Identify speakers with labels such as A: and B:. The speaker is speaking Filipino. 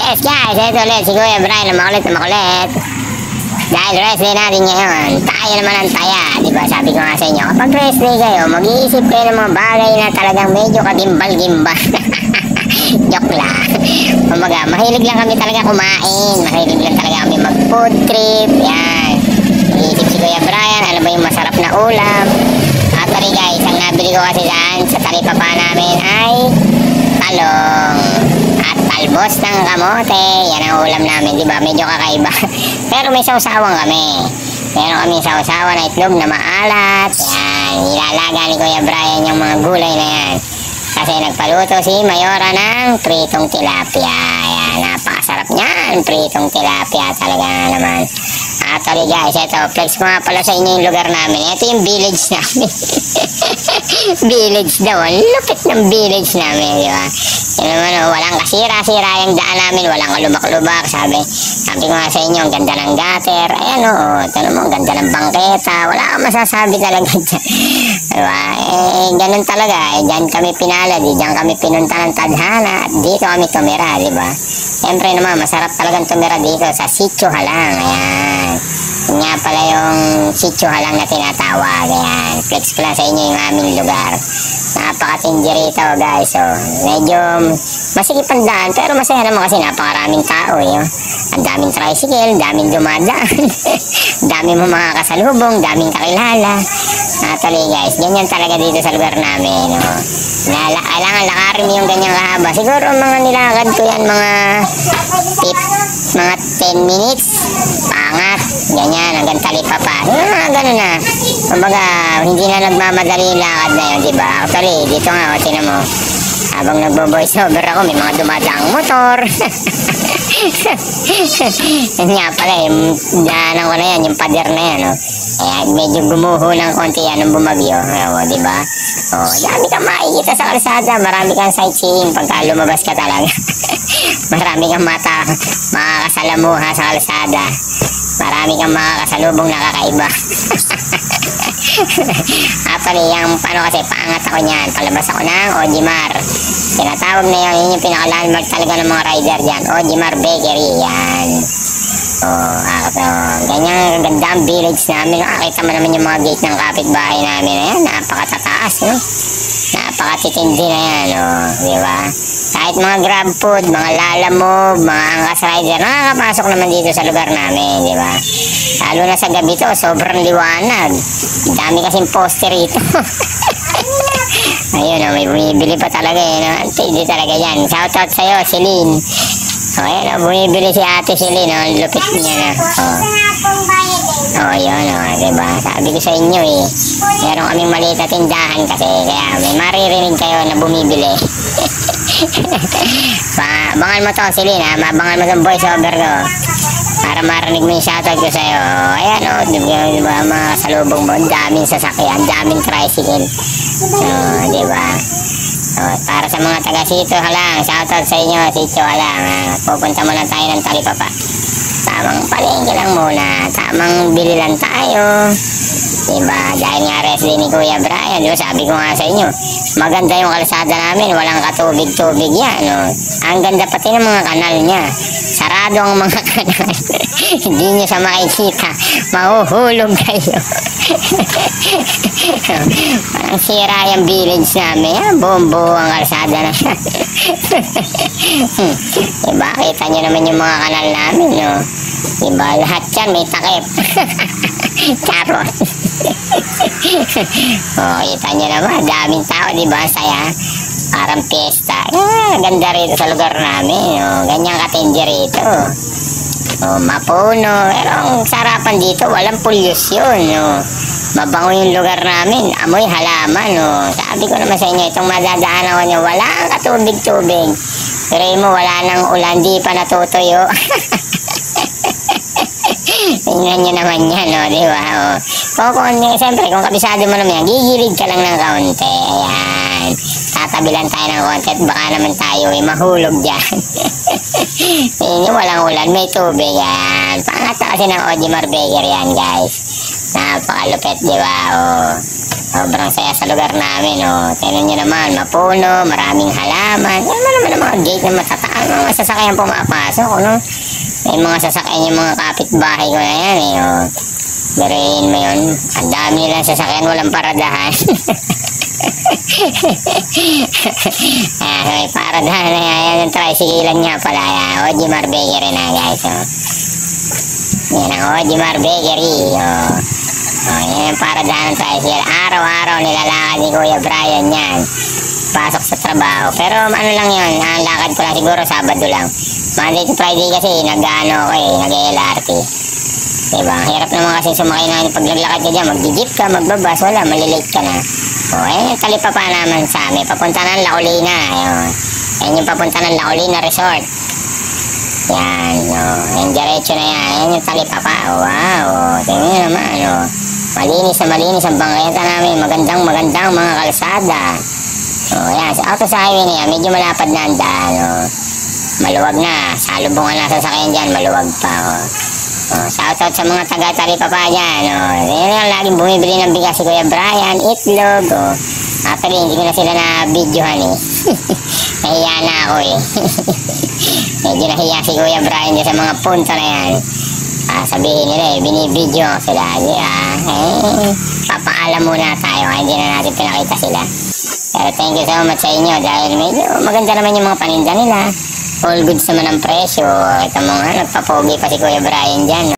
A: Yes guys, ito ulit si Kuya Brian na makulit. Dahil rest day natin ngayon, tayo naman ang taya. Diba sabi ko nga sa inyo, kapag rest day kayo, mag-iisip kayo ng mga bagay na talagang medyo kagimbal-gimbal. Joke lang. Kumbaga, mahilig lang kami talaga kumain. Mahilig lang talaga kami mag-food trip. Yan. Mag-iisip si Kuya Brian, ano ba yung masarap na ulam. Actually guys, ang nabili ko kasi dyan sa talipapa namin ay talong at talbos ng kamote. Yan ang ulam namin, diba? Medyo kakaiba. Pero may sausawan kami. Meron kami sausawan na itlog na maalat. Yan, ilalaga ni Kuya Brian yung mga gulay na yan. Kasi nagpaluto si Mayora ng pritong tilapia. Yan, napakasarap niyan. Pritong tilapia talaga naman. Actually guys, ito, flex ko nga pala sa inyo yung lugar namin. Ito yung village namin. Village daw. Lupit ng village namin, di ba? Yan naman, walang kasira-sira yung daan namin. Walang kalubak-lubak. Sabi ko nga sa inyo, ang ganda ng gutter. Ayan o, ito naman, ang ganda ng bangketa. Wala kang masasabi talaga dyan. Diba? Ganun talaga. Dyan kami pinalad. Dyan kami pinunta ng tadhana. At dito kami tumira, diba? Siyempre naman, masarap talagang tumira dito sa Sitio Halang. Ayan. Yun nga pala yung Sitio Halang na tinatawag. Ayan. Flex ko lang sa inyo yung aming lugar. Napaka-tindi rito guys. So, medyo masikip ang daan. Pero masaya naman kasi napakaraming tao. Ang daming tricycle, daming dumadaan. Daming mga kasalubong, daming kakilala. Actually guys, ganyan talaga dito sa lugar namin. Kailangan lakarin yung ganyang kahaba. Siguro mga nilakad ko yan mga 10 minutes. Pangat. Ganyan, hanggang talipapa. Ganun na. Kumbaga, hindi na nagmamadali yung lakad na yun, diba? Actually, dito nga, tinan mo. Habang nagbo-voice over ako, may mga dumadaang motor. Yan nga pala, yung daanan ko na yan, yung pader na yan. Kaya medyo gumuho ng konti yan ng bumagyo. Diba? Dami kang makikita sa kalsada. Marami kang sightseeing pagka lumabas ka talaga. Marami kang makakasalamuha sa kalsada. Marami kang makakasalubong na kakaiba. Actually, yung paano kasi paangat ako niyan. Palabas ako ng Ojimar. Tinatawag na yun yung pinaka-landmark talaga ng mga rider dyan. Ojimar Bakery. Yan. Ganyan ganda ang village namin. Nakakita mo naman yung mga gate ng kapitbahay namin. Ayan, napakatataas, no? Napakatitindi na yan, diba? Kahit mga grab food, mga lalamove, mga angkas rider, nakakapasok naman dito sa lugar namin, diba? Lalo na sa gabi to, sobrang liwanag. Dami kasing poster rito. Ayun, may bumibili pa talaga hindi talaga yan. Shoutout sa'yo, Celine. Ayan, bumibili si ate Celine, ang lupit niya na. Yun, diba? Sabi ko sa inyo meron kaming maliit na tindahan kasi, kaya may maririnig kayo na bumibili. Bangal mo to, Celine, mabangal mo itong voice over ko para marinig mo yung shoutout ko sa'yo. Ayan, diba, mga salubong mo, daming sasakyan, daming tricycle. Diba? Para sa mga taga Sitio Halang, shoutout sa inyo, Sitio Halang. Pupunta muna tayo ng talipapa. Tamang palengke lang muna, tamang bili lang tayo. Diba? Dahil nga rest day ni Kuya Brian, sabi ko nga sa inyo, maganda yung kalsada namin, walang katubig-tubig yan. Ang ganda pati ng mga kanal niya. Sarado ang mga kanal. Hindi niyo siya makikita. Mahuhulog kayo. Parang sira yung village namin. Bombo ang kalsada na siya. Diba? Kita niyo naman yung mga kanal namin. Diba? Lahat yan may takip. Charot. Kita nyo naman, daming tao, diba? Saya, parang piyesta. Ganda rito sa lugar namin. Ganyang katindi rito. Mapuno. Pero ang sarapan dito, walang pollution. Mabango yung lugar namin. Amoy halaman. Sabi ko naman sa inyo, itong madadaanan ko nyo, walang katubig-tubig. Pero mo, wala nang ulan, di pa natutuyo. Tingnan nyo naman yan, di ba? Siyempre, kung kabisado mo naman yan, gigilid ka lang ng kaunti. Ayan. Tatabilan tayo ng konti at baka naman tayo mahulog dyan. Tingnan, walang ulan, may tubig. Yan. Pangat kasi ng Ojimar Bakery yan, guys. Napakalupit, di ba? Sobrang saya sa lugar namin, oh. Tingnan nyo naman, mapuno, maraming halaman. Ano naman ang mga gate na matataas, mga sasakyan pumapasok, no? May mga sasakyan yung mga kapitbahay ko na yan, eh, oh. Birayin mo yun. Ang dami nilang sasakyan, walang paradahan. May paradahan na yan. Yung tricycle nga pala. Ojimar Bakery na, guys, oh. Yan ang Ojimar Bakery, oh. Yan ang paradahan ng tricycle. Araw-araw nilalakad ni Kuya Brian yan. Pasok sa trabaho. Pero ano lang yun, ang lakad ko lang siguro Sabado lang. Monday to Friday kasi nag-LRT. Diba? Hirap naman kasi sumakay na pag naglakad ka dyan, mag-jeep ka, magbabas, wala, malilate ka na. Ayan yung talipapa naman sa amin. Papunta ng La Colina. Ayan yung papunta ng La Colina Resort. Yan, yung diretso na yan. Ayan yung talipapa. Wow, tingnan nyo naman, malinis na malinis ang bangketa namin. Magandang mga kalsada. Ayan, sa auto sa highway na yan, medyo malapad na ang daan. Maluwag na. Salubungan na sasakyan dyan, maluwag pa. Shoutout sa mga taga-talipapa dyan. Yan yung laging bumibili ng bigas si Kuya Brian, itlog. Actually, hindi ko na sila na-videohan, eh. Nahiya na ako, eh. Medyo nahiya si Kuya Brian dyan sa mga punta na yan. Sabihin nila, binibidyo sila. Papaalam muna tayo, hindi na natin pinakita sila. Pero thank you so much sa inyo dahil medyo maganda naman yung mga paninda nila. All goods naman ang presyo. Ito mo nga, nagpapogi pa si Kuya Brian dyan.